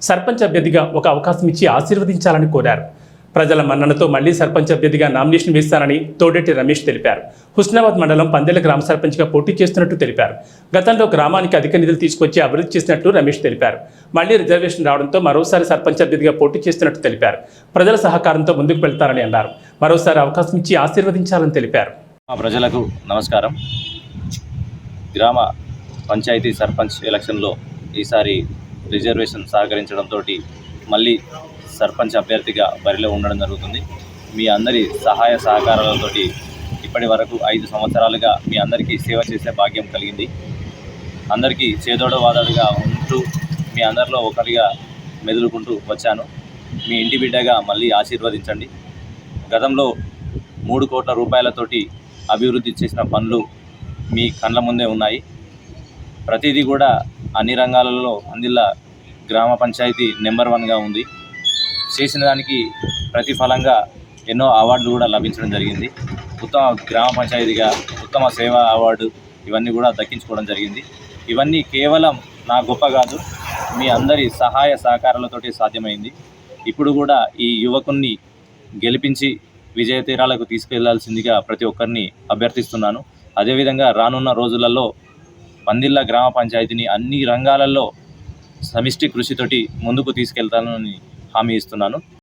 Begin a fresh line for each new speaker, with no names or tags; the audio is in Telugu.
సర్పంచ్ అభ్యర్థిగా ఒక అవకాశం ఇచ్చి ఆశీర్వదించాలని కోరారు. ప్రజల మన్ననతో మళ్లీ సర్పంచ్ అభ్యర్థిగా నామినేషన్ వేస్తానని తోడేటి రమేష్ తెలిపారు. హుస్నాబాద్ మండలం పందెల గ్రామ సర్పంచ్గా పోటీ చేస్తున్నట్టు తెలిపారు. గతంలో గ్రామానికి అధిక నిధులు తీసుకొచ్చి అభివృద్ధి చేసినట్లు రమేష్ తెలిపారు. మళ్లీ రిజర్వేషన్ రావడంతో మరోసారి సర్పంచ్ అభ్యర్థిగా పోటీ చేస్తున్నట్టు తెలిపారు. ప్రజల సహకారంతో ముందుకు వెళ్తారని అన్నారు. మరోసారి అవకాశం ఇచ్చి ఆశీర్వదించాలని తెలిపారు.
ప్రజలకు నమస్కారం. గ్రామ పంచాయతీ సర్పంచ్ ఎలక్షన్లో ఈసారి రిజర్వేషన్ సహకరించడంతో మళ్ళీ సర్పంచ్ అభ్యర్థిగా బరిలో ఉండడం జరుగుతుంది. మీ అందరి సహాయ సహకారాలతో ఇప్పటి వరకు 5 సంవత్సరాలుగా మీ అందరికీ సేవ చేసే భాగ్యం కలిగింది. అందరికీ చేదోడు వాదోడుగా ఉంటూ మీ అందరిలో ఒకరిగా మెదులుకుంటూ వచ్చాను. మీ ఇంటి బిడ్డగా మళ్ళీ ఆశీర్వదించండి. గతంలో 3 కోట్ల రూపాయలతోటి అభివృద్ధి చేసిన పనులు మీ కళ్ళ ముందే ఉన్నాయి. ప్రతిదీ కూడా అన్ని రంగాలలో పందిళ్ళ గ్రామ పంచాయతీ నెంబర్ 1గా ఉంది. చేసిన దానికి ప్రతిఫలంగా ఎన్నో అవార్డులు కూడా లభించడం జరిగింది. ఉత్తమ గ్రామ పంచాయతీగా ఉత్తమ సేవా అవార్డు ఇవన్నీ కూడా దక్కించుకోవడం జరిగింది. ఇవన్నీ కేవలం నా గొప్ప కాదు, మీ అందరి సహాయ సహకారాలతోటి సాధ్యమైంది. ఇప్పుడు కూడా ఈ యువకుణ్ణి గెలిపించి విజయ తీరాలకు తీసుకెళ్లాల్సిందిగా ప్రతి ఒక్కరిని అభ్యర్థిస్తున్నాను. అదేవిధంగా రానున్న రోజులలో పందిళ్ళ గ్రామ పంచాయతీని అన్ని రంగాలలో సమిష్టి కృషితోటి ముందుకు తీసుకెళ్తానని హామీ ఇస్తున్నాను.